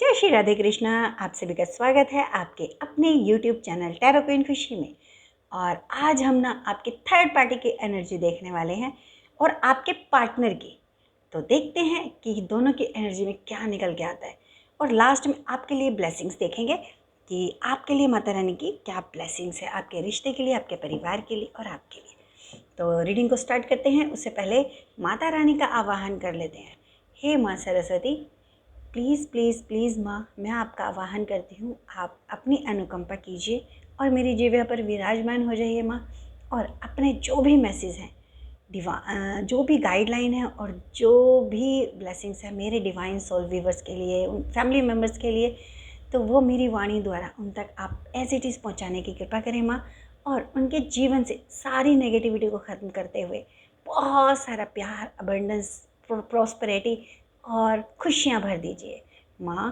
जय श्री राधे कृष्णा। आप सभी का स्वागत है आपके अपने YouTube चैनल टैरो क्वीन खुशी में। और आज हम ना आपके थर्ड पार्टी की एनर्जी देखने वाले हैं और आपके पार्टनर की। तो देखते हैं कि दोनों की एनर्जी में क्या निकल के आता है और लास्ट में आपके लिए ब्लेसिंग्स देखेंगे कि आपके लिए माता रानी की क्या ब्लेसिंग्स है, आपके रिश्ते के लिए, आपके परिवार के लिए और आपके लिए। तो रीडिंग को स्टार्ट करते हैं, उससे पहले माता रानी का आवाहन कर लेते हैं। हे माँ सरस्वती, प्लीज़ प्लीज़ प्लीज़ माँ, मैं आपका आवाहन करती हूँ, आप अपनी अनुकंपा कीजिए और मेरी जीवा पर विराजमान हो जाइए माँ। और अपने जो भी मैसेज हैं, जो भी गाइडलाइन है और जो भी ब्लेसिंग्स है मेरे डिवाइन सोल वीवर्स के लिए, उन फैमिली मेम्बर्स के लिए, तो वो मेरी वाणी द्वारा उन तक आप एज इट इज़ पहुँचाने की कृपा करें माँ। और उनके जीवन से सारी नेगेटिविटी को ख़त्म करते हुए बहुत सारा प्यार, अबंडेंस, प्रॉस्पेरिटी और खुशियाँ भर दीजिए माँ।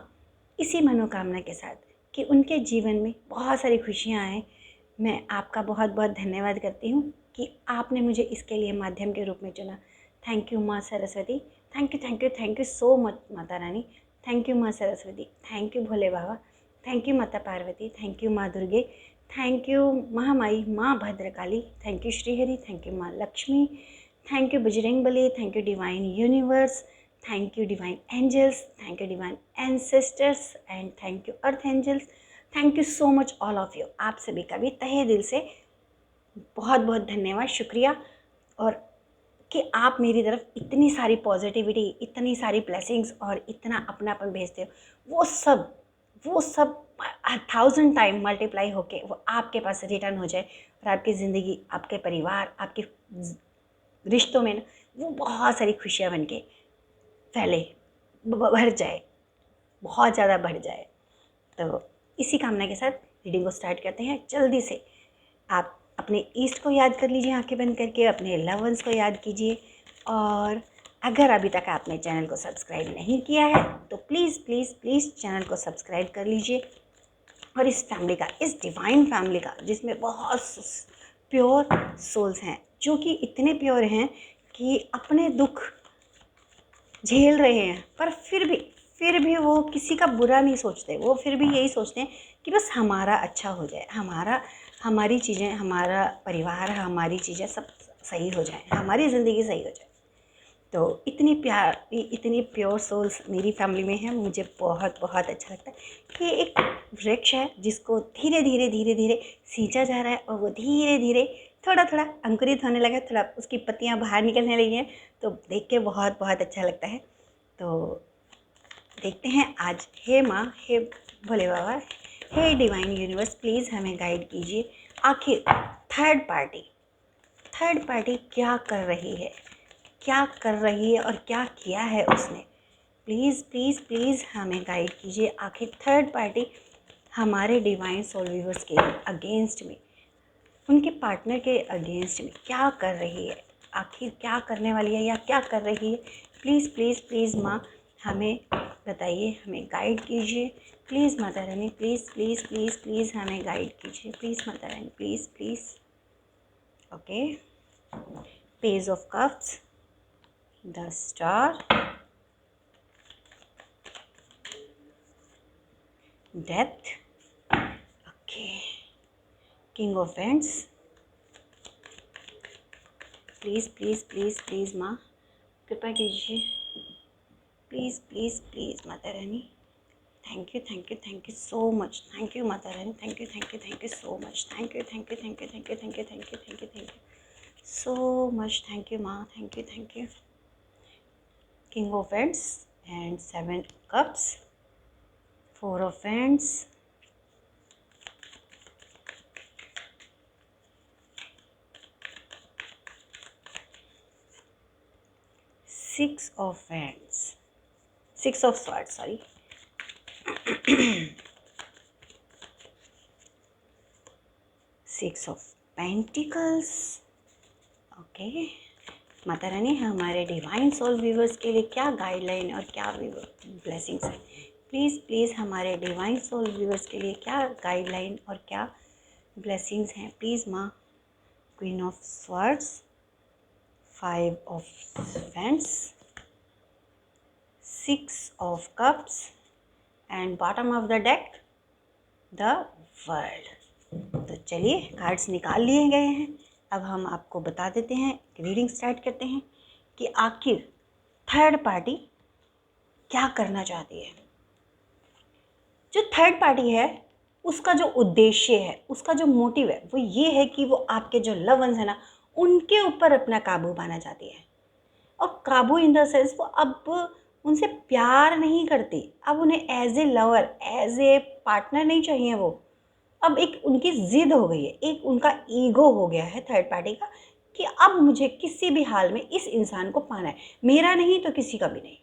इसी मनोकामना के साथ कि उनके जीवन में बहुत सारी खुशियाँ आएँ। मैं आपका बहुत बहुत धन्यवाद करती हूँ कि आपने मुझे इसके लिए माध्यम के रूप में चुना। थैंक यू माँ Saraswati, thank you thank you thank you so much माता रानी। थैंक यू माँ Saraswati, thank you Bhole Baba, thank you माता पार्वती, थैंक यू माँ दुर्गे, थैंक यू महामाई माँ Bhadrakali, thank you Shrihari, thank you माँ Lakshmi, thank you Bajrangbali, thank you divine universe, thank you divine angels, thank you divine ancestors and thank you earth angels. Thank you so much all of you. आप सभी का भी तहे दिल से बहुत बहुत धन्यवाद, शुक्रिया। और कि आप मेरी तरफ इतनी सारी पॉजिटिविटी, इतनी सारी ब्लेसिंग्स और इतना अपनापन भेजते हो, वो सब 1000 टाइम मल्टीप्लाई होके वो आपके पास रिटर्न हो जाए और आपकी ज़िंदगी, आपके परिवार, आपके रिश्तों में ना वो बहुत सारी खुशियाँ बन के फैले, बढ़ जाए, बहुत ज़्यादा बढ़ जाए। तो इसी कामना के साथ रीडिंग को स्टार्ट करते हैं। जल्दी से आप अपने ईस्ट को याद कर लीजिए, आंखें बंद करके अपने लव वंस को याद कीजिए। और अगर अभी तक आपने चैनल को सब्सक्राइब नहीं किया है तो प्लीज़ प्लीज़ प्लीज़ चैनल को सब्सक्राइब कर लीजिए। और इस फैमिली का, इस डिवाइन फैमिली का, जिसमें बहुत प्योर सोल्स हैं, जो कि इतने प्योर हैं कि अपने दुख झेल रहे हैं पर फिर भी वो किसी का बुरा नहीं सोचते। वो फिर भी यही सोचते हैं कि बस हमारा अच्छा हो जाए, हमारी चीज़ें, हमारा परिवार, हमारी चीज़ें सब सही हो जाए, हमारी ज़िंदगी सही हो जाए। तो इतनी प्योर सोल्स मेरी फैमिली में है। मुझे बहुत बहुत अच्छा लगता है कि एक वृक्ष है जिसको धीरे धीरे धीरे धीरे सींचा जा रहा है और वो धीरे धीरे थोड़ा थोड़ा अंकुरित होने लगा, थोड़ा उसकी पत्तियां बाहर निकलने लगी हैं। तो देख के बहुत बहुत अच्छा लगता है। तो देखते हैं आज। हे माँ, हे भोले बाबा, हे डिवाइन यूनिवर्स, प्लीज़ हमें गाइड कीजिए। आखिर थर्ड पार्टी क्या कर रही है, क्या कर रही है और क्या किया है उसने। प्लीज़ प्लीज़ प्लीज़ हमें गाइड कीजिए। आखिर थर्ड पार्टी हमारे डिवाइन सोल व्यूवर्स के अगेंस्ट में, उनके पार्टनर के अगेंस्ट में क्या कर रही है, आखिर क्या करने वाली है या क्या कर रही है। प्लीज़ प्लीज़ प्लीज़ माँ हमें बताइए, हमें गाइड कीजिए। Please Mata Rani, please please please please हमें गाइड कीजिए। Please Mata Rani, please please. Okay, page of cups, the star, death, okay, king of wands. Please please please please माँ कृपा कीजिए। Please please please Mata Rani, thank you so much. Thank you Mata Rani, thank you so much. Thank you so much. Thank you माँ, thank you. King of wands and 7 cups, 4 of wands, 6 of wands, 6 of swords, sorry, 6 of pentacles. Okay Mata Rani, हमारे divine soul viewers के लिए क्या guideline और क्या blessings है। Please please हमारे divine soul viewers के लिए क्या गाइडलाइन और क्या ब्लेसिंग्स हैं। प्लीज़ माँ। Queen of swords, 5 of wands, 6 of cups and bottom of the deck the world. तो चलिए कार्ड्स निकाल लिए गए हैं, अब हम आपको बता देते हैं, रीडिंग स्टार्ट करते हैं कि आखिर थर्ड पार्टी क्या करना चाहती है। जो थर्ड पार्टी है उसका जो उद्देश्य है, उसका जो मोटिव है वो ये है कि वो आपके जो लव वंस है ना उनके ऊपर अपना काबू पाना चाहती है। और काबू इन द सेंस वो अब उनसे प्यार नहीं करती, अब उन्हें as a lover as a partner नहीं चाहिए। वो अब एक उनकी ज़िद हो गई है, एक उनका ईगो हो गया है थर्ड पार्टी का कि अब मुझे किसी भी हाल में इस इंसान को पाना है, मेरा नहीं तो किसी का भी नहीं।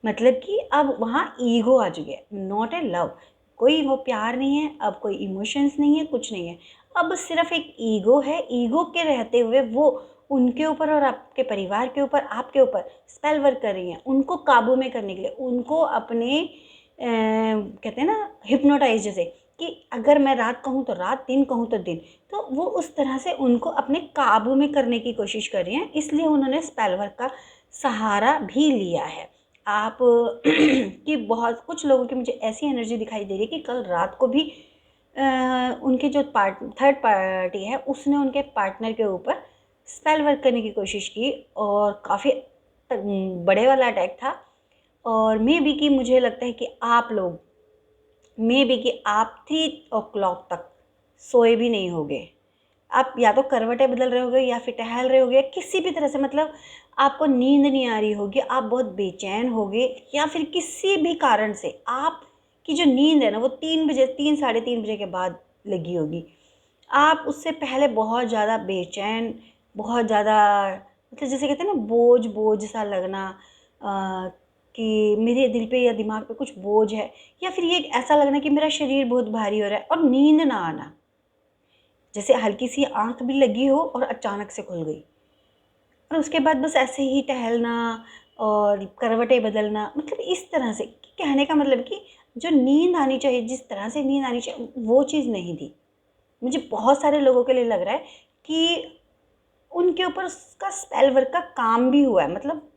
मतलब कि अब वहाँ ईगो आ चुकी है, नॉट ए लव। कोई वो प्यार नहीं है, अब कोई इमोशंस नहीं है, कुछ नहीं है, अब सिर्फ एक ईगो है। ईगो के रहते हुए वो उनके ऊपर और आपके परिवार के ऊपर, आपके ऊपर स्पेल वर्क कर रही हैं, उनको काबू में करने के लिए, उनको अपने कहते हैं ना हिप्नोटाइज जैसे, कि अगर मैं रात कहूँ तो रात, दिन कहूँ तो दिन। तो वो उस तरह से उनको अपने काबू में करने की कोशिश कर रही हैं, इसलिए उन्होंने स्पेल वर्क का सहारा भी लिया है। आप कि बहुत कुछ लोगों की मुझे ऐसी एनर्जी दिखाई दे रही है कि कल रात को भी उनके जो थर्ड पार्टी है उसने उनके पार्टनर के ऊपर स्पेल वर्क करने की कोशिश की और काफ़ी बड़े वाला अटैक था। और मे बी कि मुझे लगता है कि आप लोग मे बी कि आप 3 o'clock तक सोए भी नहीं होगे। आप या तो करवटें बदल रहे होगे या फिर टहल रहे होगे, किसी भी तरह से मतलब आपको नींद नहीं आ रही होगी, आप बहुत बेचैन होगे, या फिर किसी भी कारण से आपकी जो नींद है ना वो 3 बजे, 3 साढ़े 3 बजे के बाद लगी होगी। आप उससे पहले बहुत ज़्यादा बेचैन, बहुत ज़्यादा मतलब जैसे कहते हैं ना बोझ बोझ सा लगना, कि मेरे दिल पे या दिमाग पे कुछ बोझ है, या फिर ये ऐसा लगना कि मेरा शरीर बहुत भारी हो रहा है, और नींद ना आना, जैसे हल्की सी आंख भी लगी हो और अचानक से खुल गई, और उसके बाद बस ऐसे ही टहलना और करवटें बदलना, मतलब इस तरह से। कहने का मतलब कि जो नींद आनी चाहिए, जिस तरह से नींद आनी चाहिए, वो चीज़ नहीं थी। मुझे बहुत सारे लोगों के लिए लग रहा है कि उनके ऊपर उसका स्पेल वर्क का काम भी हुआ है, मतलब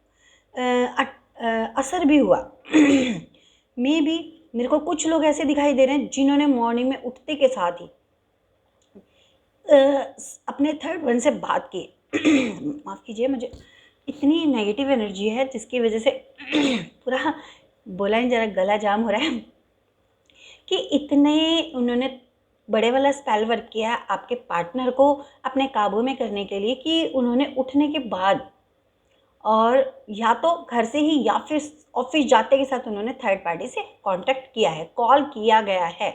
असर भी हुआ। मे बी मेरे को कुछ लोग ऐसे दिखाई दे रहे हैं जिन्होंने मॉर्निंग में उठते के साथ ही अपने थर्ड वन से बात की। माफ़ कीजिए, मुझे इतनी नेगेटिव एनर्जी है जिसकी वजह से पूरा बोला ही ज़रा गला जाम हो रहा है, कि इतने उन्होंने बड़े वाला स्पेल वर्क किया आपके पार्टनर को अपने काबू में करने के लिए, कि उन्होंने उठने के बाद और या तो घर से ही या फिर ऑफिस जाते के साथ उन्होंने थर्ड पार्टी से कांटेक्ट किया है, कॉल किया गया है,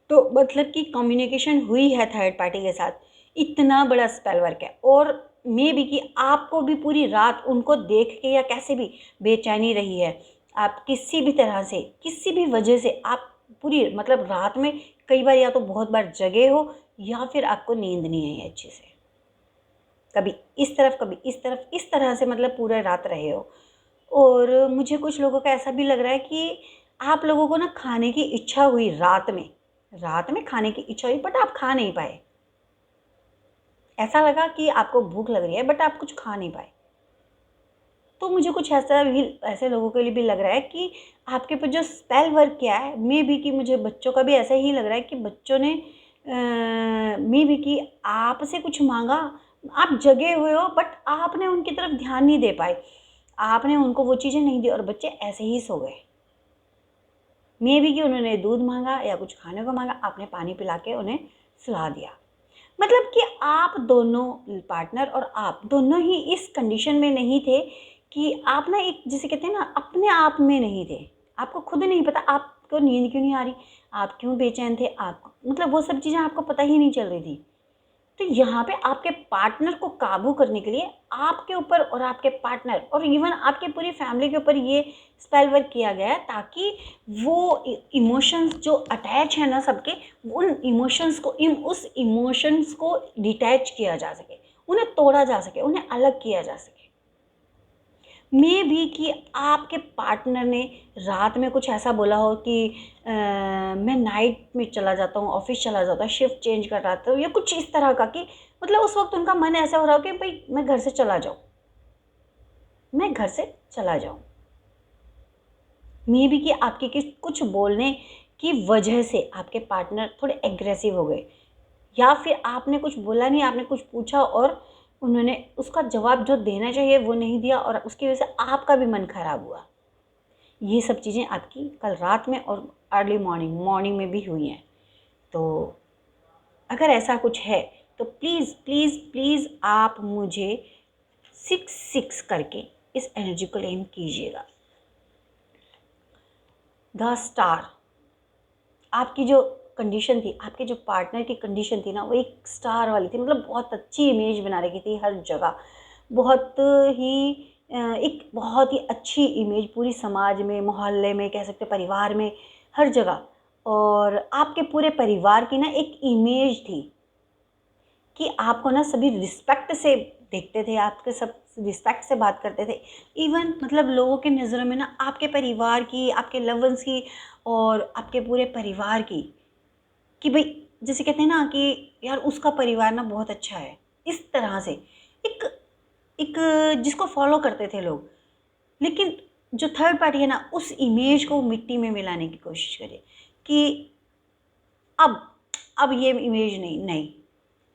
तो मतलब कि कम्युनिकेशन हुई है थर्ड पार्टी के साथ। इतना बड़ा स्पेल वर्क है, और मे बी कि आपको भी पूरी रात उनको देख के या कैसे भी बेचैनी रही है। आप किसी भी तरह से, किसी भी वजह से आप पूरी मतलब रात में कई बार या तो बहुत बार जगे हो, या फिर आपको नींद नहीं आई अच्छे से, कभी इस तरफ कभी इस तरफ, इस तरह से मतलब पूरे रात रहे हो। और मुझे कुछ लोगों का ऐसा भी लग रहा है कि आप लोगों को ना खाने की इच्छा हुई रात में खाने की इच्छा हुई, बट आप खा नहीं पाए। ऐसा लगा कि आपको भूख लग रही है बट आप कुछ खा नहीं पाए। तो मुझे कुछ ऐसा भी, ऐसे लोगों के लिए भी लग रहा है कि आपके ऊपर जो स्पेल वर्क किया है, मे बी कि मुझे बच्चों का भी ऐसा ही लग रहा है कि बच्चों ने मे बी कि आपसे कुछ मांगा, आप जगे हुए हो बट आपने उनकी तरफ ध्यान नहीं दे पाए, आपने उनको वो चीज़ें नहीं दी और बच्चे ऐसे ही सो गए। मे बी कि उन्होंने दूध मांगा या कुछ खाने को मांगा, आपने पानी पिला के उन्हें सुला दिया। मतलब कि आप दोनों पार्टनर और आप दोनों ही इस कंडीशन में नहीं थे कि आप ना एक जिसे कहते हैं ना अपने आप में नहीं थे। आपको खुद नहीं पता आपको नींद क्यों नहीं आ रही, आप क्यों बेचैन थे, आप मतलब वो सब चीज़ें आपको पता ही नहीं चल रही थी। तो यहाँ पे आपके पार्टनर को काबू करने के लिए आपके ऊपर और आपके पार्टनर और इवन आपके पूरी फैमिली के ऊपर ये स्पेल वर्क किया गया है, ताकि वो इमोशंस जो अटैच है ना सबके, उन इमोशंस को उस इमोशंस को डिटैच किया जा सके, उन्हें तोड़ा जा सके, उन्हें अलग किया जा सके। मे भी कि आपके पार्टनर ने रात में कुछ ऐसा बोला हो कि मैं नाइट में चला जाता हूँ, ऑफिस चला जाता हूँ, शिफ्ट चेंज कर रहा था, या कुछ इस तरह का, कि मतलब उस वक्त उनका मन ऐसा हो रहा हो कि भाई मैं घर से चला जाऊँ, मैं घर से चला जाऊँ। मे बी कि आपके कुछ बोलने की वजह से आपके पार्टनर थोड़े एग्रेसिव हो गए, या फिर आपने कुछ बोला नहीं, आपने कुछ पूछा और उन्होंने उसका जवाब जो देना चाहिए वो नहीं दिया और उसकी वजह से आपका भी मन खराब हुआ। ये सब चीज़ें आपकी कल रात में और अर्ली मॉर्निंग में भी हुई हैं। तो अगर ऐसा कुछ है तो प्लीज़ प्लीज़ प्लीज़ आप मुझे 6 करके इस एनर्जी को क्लेम कीजिएगा। द स्टार, आपकी जो कंडीशन थी, आपके जो पार्टनर की कंडीशन थी ना, वो एक स्टार वाली थी। मतलब बहुत अच्छी इमेज बना रखी थी हर जगह, बहुत ही एक बहुत ही अच्छी इमेज पूरी समाज में, मोहल्ले में, कह सकते परिवार में, हर जगह। और आपके पूरे परिवार की ना एक इमेज थी कि आपको ना सभी रिस्पेक्ट से देखते थे, आपके सब रिस्पेक्ट से बात करते थे। इवन मतलब लोगों के नज़रों में ना आपके परिवार की, आपके लव वंस की और आपके पूरे परिवार की, कि भाई जैसे कहते हैं ना कि यार उसका परिवार ना बहुत अच्छा है, इस तरह से एक एक जिसको फॉलो करते थे लोग। लेकिन जो थर्ड पार्टी है ना, उस इमेज को मिट्टी में मिलाने की कोशिश करे कि अब अब ये इमेज नहीं,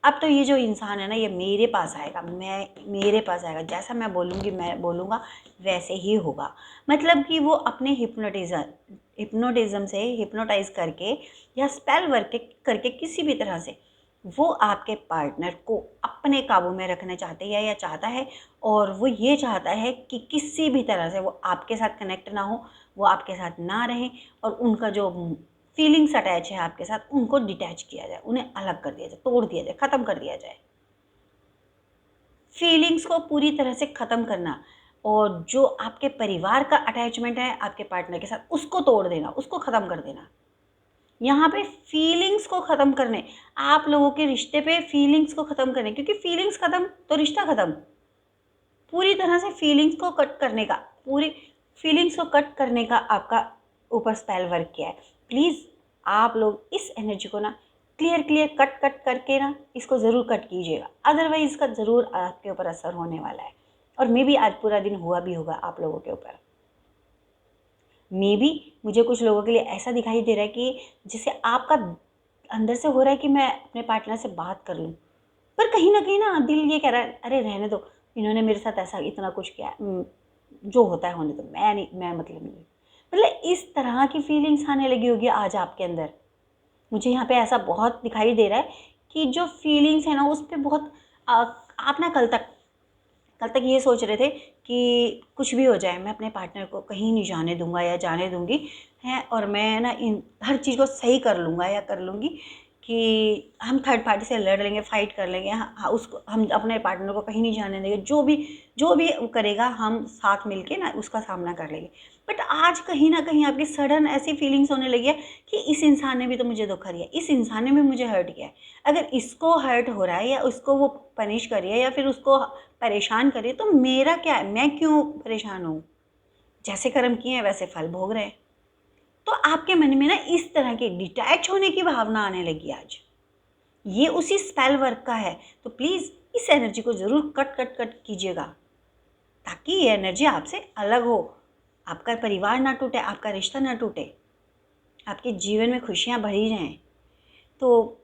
अब तो ये जो इंसान है ना ये मेरे पास आएगा, मेरे पास आएगा, जैसा मैं बोलूँगी, मैं बोलूँगा वैसे ही होगा। मतलब कि वो अपने हिप्नोटिज़म से हिप्नोटाइज करके या स्पेल वर्क करके किसी भी तरह से वो आपके पार्टनर को अपने काबू में रखना चाहते हैं या चाहता है। और वो ये चाहता है कि किसी भी तरह से वो आपके साथ कनेक्ट ना हो, वो आपके साथ ना रहें और उनका जो फीलिंग्स अटैच है आपके साथ उनको डिटैच किया जाए, उन्हें अलग कर दिया जाए, तोड़ दिया जाए, ख़त्म कर दिया जाए। फीलिंग्स को पूरी तरह से ख़त्म करना और जो आपके परिवार का अटैचमेंट है आपके पार्टनर के साथ उसको तोड़ देना, उसको ख़त्म कर देना। यहाँ पे फीलिंग्स को ख़त्म करने, आप लोगों के रिश्ते पे फीलिंग्स को ख़त्म करने, क्योंकि फीलिंग्स ख़त्म तो रिश्ता ख़त्म। पूरी तरह से फीलिंग्स को कट करने का, पूरी फीलिंग्स को कट करने का आपका ऊपर स्पेल वर्क किया है। प्लीज़ आप लोग इस एनर्जी को ना क्लियर कट करके ना इसको ज़रूर कट कीजिएगा, अदरवाइज़ इसका ज़रूर आपके ऊपर असर होने वाला है। और मे बी आज पूरा दिन हुआ भी होगा आप लोगों के ऊपर। मे बी मुझे कुछ लोगों के लिए ऐसा दिखाई दे रहा है कि जैसे आपका अंदर से हो रहा है कि मैं अपने पार्टनर से बात कर लूँ, पर कहीं न कहीं ना दिल ये कह रहा है अरे रहने दो, इन्होंने मेरे साथ ऐसा इतना कुछ किया है, जो होता है होने दो, मैं नहीं, मैं मतलब नहीं। मतलब इस तरह की फीलिंग्स आने लगी होगी आज आपके अंदर। मुझे यहाँ पे ऐसा बहुत दिखाई दे रहा है कि जो फीलिंग्स है ना उस पे बहुत आप ना कल तक ये सोच रहे थे कि कुछ भी हो जाए मैं अपने पार्टनर को कहीं नहीं जाने दूंगा या जाने दूंगी है, और मैं ना इन हर चीज़ को सही कर लूँगा या कर लूँगी कि हम थर्ड पार्टी से लड़ लेंगे, फाइट कर लेंगे, हाँ उसको हम अपने पार्टनर को कहीं नहीं जाने देंगे, जो भी करेगा हम साथ मिलके ना उसका सामना कर लेंगे। बट आज कहीं ना कहीं आपकी सडन ऐसी फीलिंग्स होने लगी है कि इस इंसान ने भी तो मुझे धोखा दिया, इस इंसान ने भी मुझे हर्ट किया है। अगर इसको हर्ट हो रहा है या उसको वो पनिश कर रही है या फिर उसको परेशान करे तो मेरा क्या है, मैं क्यों परेशान हूँ? जैसे कर्म किए हैं वैसे फल भोग रहे हैं। तो आपके मन में ना इस तरह की डिटैच होने की भावना आने लगी आज। ये उसी स्पेल वर्क का है। तो प्लीज़ इस एनर्जी को ज़रूर कट कीजिएगा ताकि ये एनर्जी आपसे अलग हो, आपका परिवार ना टूटे, आपका रिश्ता ना टूटे, आपके जीवन में खुशियाँ भरी रहें। तो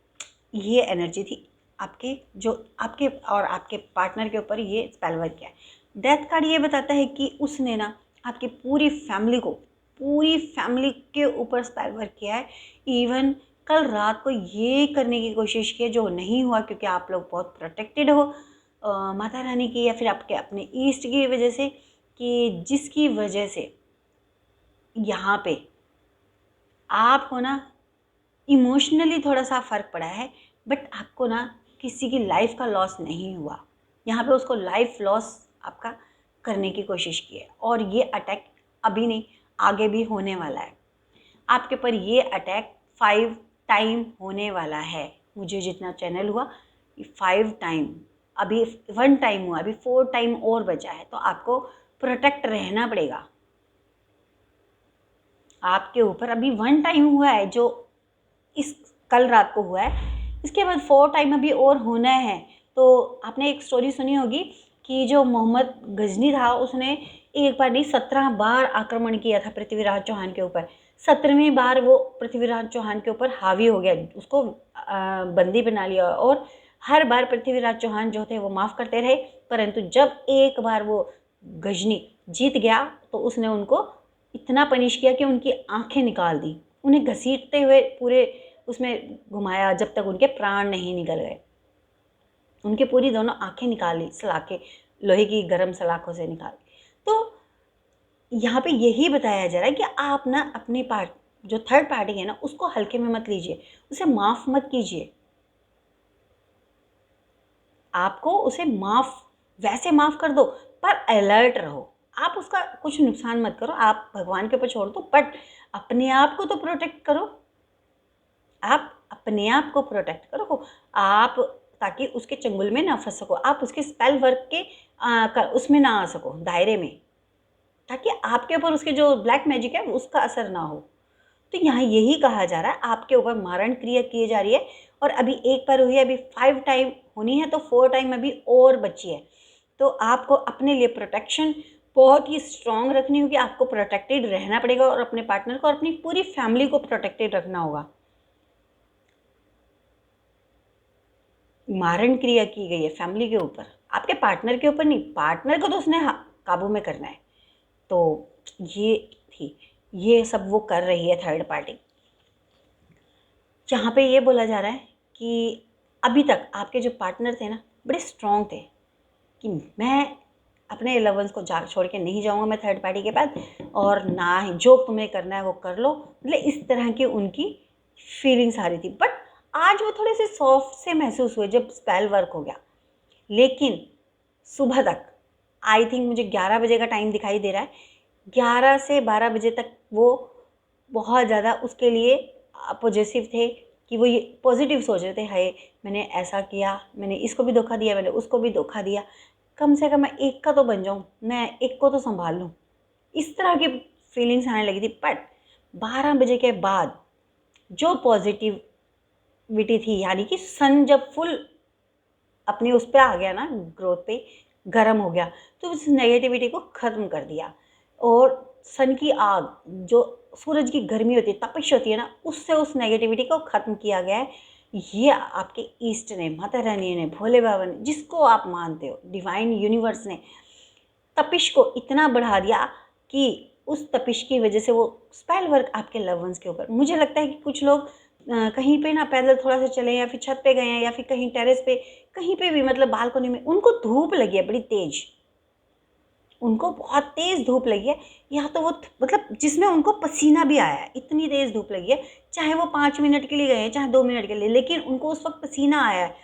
ये एनर्जी थी आपके, जो आपके और आपके पार्टनर के ऊपर ये स्पेल वर्क किया है। डेथ कार्ड ये बताता है कि उसने ना आपकी पूरी फैमिली के ऊपर स्पेल वर्क किया है। इवन कल रात को ये करने की कोशिश की है जो नहीं हुआ, क्योंकि आप लोग बहुत प्रोटेक्टेड हो माता रानी की या फिर आपके अपने ईस्ट की वजह से, कि जिसकी वजह से यहाँ पे आपको ना इमोशनली थोड़ा सा फ़र्क पड़ा है, बट आपको ना किसी की लाइफ का लॉस नहीं हुआ। यहाँ पे उसको लाइफ लॉस आपका करने की कोशिश की है और ये अटैक अभी नहीं, आगे भी होने वाला है। आपके ऊपर ये अटैक 5 टाइम होने वाला है। मुझे जितना चैनल हुआ 5 टाइम, अभी 1 टाइम हुआ, अभी 4 टाइम और बचा है। तो आपको प्रोटेक्ट रहना पड़ेगा। आपके ऊपर अभी 1 टाइम हुआ है जो इस कल रात को हुआ है, इसके बाद 4 टाइम अभी और होना है। तो आपने एक स्टोरी सुनी होगी कि जो मोहम्मद गजनी था उसने एक बार नहीं 17 बार आक्रमण किया था पृथ्वीराज चौहान के ऊपर। 17वीं बार वो पृथ्वीराज चौहान के ऊपर हावी हो गया, उसको बंदी बना लिया, और हर बार पृथ्वीराज चौहान जो थे वो माफ़ करते रहे। परंतु जब एक बार वो गजनी जीत गया तो उसने उनको इतना पनिश किया कि उनकी आंखें निकाल दी, उन्हें घसीटते हुए पूरे उसमें घुमाया जब तक उनके प्राण नहीं निकल गए। उनकी पूरी दोनों आंखें निकाल ली, सलाखें लोहे की गर्म सलाखों से निकाल। तो यहाँ पे यही बताया जा रहा है कि आप ना अपनी जो थर्ड पार्टी है ना उसको हल्के में मत लीजिए, उसे माफ़ मत कीजिए। आपको उसे वैसे माफ़ कर दो, पर अलर्ट रहो। आप उसका कुछ नुकसान मत करो, आप भगवान के ऊपर छोड़ दो, बट अपने आप को तो प्रोटेक्ट करो। आप अपने आप को प्रोटेक्ट करो आप, ताकि उसके चंगुल में ना फंस सको, आप उसके स्पेल वर्क के उसमें ना आ सको, दायरे में, ताकि आपके ऊपर उसके जो ब्लैक मैजिक है उसका असर ना हो। तो यहाँ यही कहा जा रहा है, आपके ऊपर मारण क्रिया की जा रही है, और अभी एक बार हुई है, अभी 5 टाइम होनी है, तो 4 टाइम अभी और बची है। तो आपको अपने लिए प्रोटेक्शन बहुत ही स्ट्रॉन्ग रखनी होगी, आपको प्रोटेक्टेड रहना पड़ेगा, और अपने पार्टनर को और अपनी पूरी फैमिली को प्रोटेक्टेड रखना होगा। मारण क्रिया की गई है फैमिली के ऊपर, आपके पार्टनर के ऊपर नहीं, पार्टनर को तो उसने काबू में करना है। तो ये सब वो कर रही है थर्ड पार्टी। जहाँ पे ये बोला जा रहा है कि अभी तक आपके जो पार्टनर थे ना बड़े स्ट्रॉन्ग थे कि मैं अपने लव वंस को छोड़ के नहीं जाऊँगा मैं थर्ड पार्टी के पास, और ना ही जो तुम्हें करना है वो कर लो, मतलब इस तरह की उनकी फीलिंग्स आ रही थी। बट आज वो थोड़े से सॉफ्ट से महसूस हुए जब स्पेल वर्क हो गया। लेकिन सुबह तक, आई थिंक मुझे 11 बजे का टाइम दिखाई दे रहा है, 11 से 12 बजे तक वो बहुत ज़्यादा उसके लिए पॉजिटिव थे, कि वो ये पॉजिटिव सोच रहे थे, हाय मैंने ऐसा किया, मैंने इसको भी धोखा दिया, मैंने उसको भी धोखा दिया, कम से कम मैं एक का तो बन जाऊँ, मैं एक को तो संभाल लूँ, इस तरह की फीलिंग्स आने लगी थी। बट 12 बजे के बाद जो पॉजिटिविटी थी, यानी कि सन जब फुल अपनी उस पर आ गया ना, ग्रोथ पे गर्म हो गया, तो उस नेगेटिविटी को ख़त्म कर दिया, और सन की आग, जो सूरज की गर्मी होती है, तपिश होती है ना, उससे उस नेगेटिविटी को ख़त्म किया गया है। ये आपके ईस्ट ने, माता रानी ने, भोले बाबा ने, जिसको आप मानते हो, डिवाइन यूनिवर्स ने तपिश को इतना बढ़ा दिया कि उस तपिश की वजह से वो स्पेल वर्क आपके लव वंस के ऊपर, मुझे लगता है कि कुछ लोग कहीं पे ना पैदल थोड़ा सा चले, या फिर छत पे गए हैं, या फिर कहीं टेरेस पे, कहीं पे भी, मतलब बालकनी में, उनको धूप लगी है बड़ी तेज, उनको बहुत तेज़ धूप लगी है, या तो वो मतलब जिसमें उनको पसीना भी आया है, इतनी तेज़ धूप लगी है, चाहे वो 5 मिनट के लिए गए हैं, चाहे 2 मिनट के लिए, लेकिन उनको उस वक्त पसीना आया है।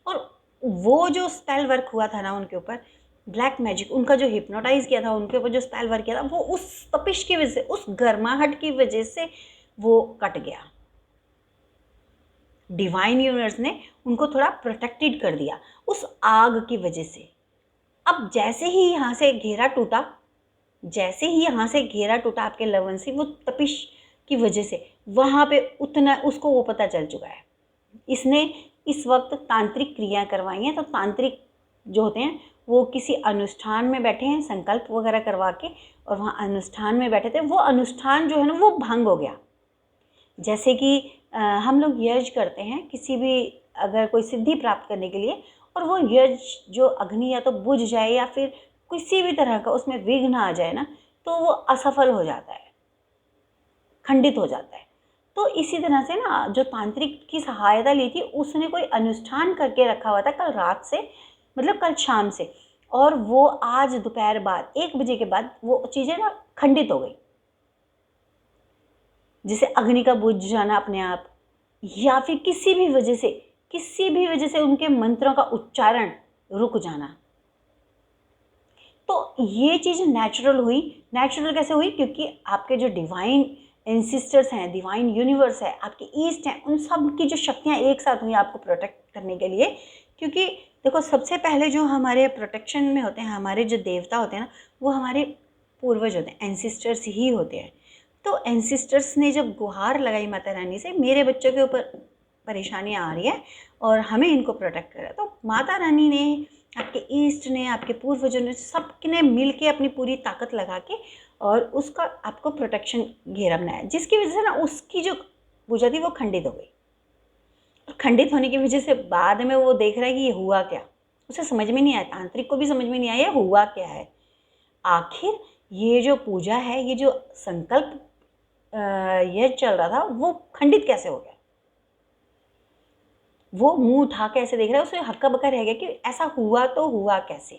और वो जो स्पेल वर्क हुआ था ना उनके ऊपर, ब्लैक मैजिक, उनका जो हिप्नोटाइज किया था, उनके ऊपर जो स्पेल वर्क किया था, वो उस तपिश की वजह से, उस गर्माहट की वजह से वो कट गया। डिवाइन यूनिवर्स ने उनको थोड़ा प्रोटेक्टेड कर दिया उस आग की वजह से। अब जैसे ही यहाँ से घेरा टूटा, जैसे ही यहाँ से घेरा टूटा आपके लवन से, वो तपिश की वजह से वहाँ पे उतना उसको वो पता चल चुका है। इसने इस वक्त तांत्रिक क्रिया करवाई हैं। तो तांत्रिक जो होते हैं वो किसी अनुष्ठान में बैठे हैं, संकल्प वगैरह करवा के, और वहाँ अनुष्ठान में बैठे थे। वो अनुष्ठान जो है ना वो भंग हो गया। जैसे कि हम लोग यज्ञ करते हैं किसी भी, अगर कोई सिद्धि प्राप्त करने के लिए, और वो यज्ञ जो अग्नि या तो बुझ जाए या फिर किसी भी तरह का उसमें विघ्न आ जाए ना, तो वो असफल हो जाता है, खंडित हो जाता है। तो इसी तरह से ना जो तांत्रिक की सहायता ली थी, उसने कोई अनुष्ठान करके रखा हुआ था कल रात से, मतलब कल शाम से, और वो आज दोपहर बाद 1 बजे के बाद वो चीज़ें ना खंडित हो गई। जैसे अग्नि का बुझ जाना अपने आप, या फिर किसी भी वजह से उनके मंत्रों का उच्चारण रुक जाना। तो ये चीज़ नेचुरल हुई। नेचुरल कैसे हुई? क्योंकि आपके जो डिवाइन एंसिस्टर्स हैं, डिवाइन यूनिवर्स है, आपके ईस्ट हैं, उन सब की जो शक्तियाँ एक साथ हुई आपको प्रोटेक्ट करने के लिए। क्योंकि देखो, सबसे पहले जो हमारे प्रोटेक्शन में होते हैं, हमारे जो देवता होते हैं ना, वो हमारे पूर्वज होते हैं, एंसिस्टर्स ही होते हैं। तो एंसिस्टर्स ने जब गुहार लगाई माता रानी से, मेरे बच्चों के ऊपर परेशानियाँ आ रही है और हमें इनको प्रोटेक्ट करा, तो माता रानी ने आपके ईस्ट ने, आपके पूर्वजों ने, सबने मिल के अपनी पूरी ताकत लगा के और उसका आपको प्रोटेक्शन घेरा बनाया, जिसकी वजह से ना उसकी जो पूजा थी वो खंडित हो गई। और खंडित होने की वजह से बाद में वो देख रहा है कि ये हुआ क्या, उसे समझ में नहीं आया, तांत्रिक को भी समझ में नहीं आया हुआ क्या है। आखिर ये जो पूजा है, ये जो संकल्प ये चल रहा था, वो खंडित कैसे हो गया। वो मुंह उठा के ऐसे देख रहा है, उसे हक्का बक्का रह गया कि ऐसा हुआ तो हुआ कैसे।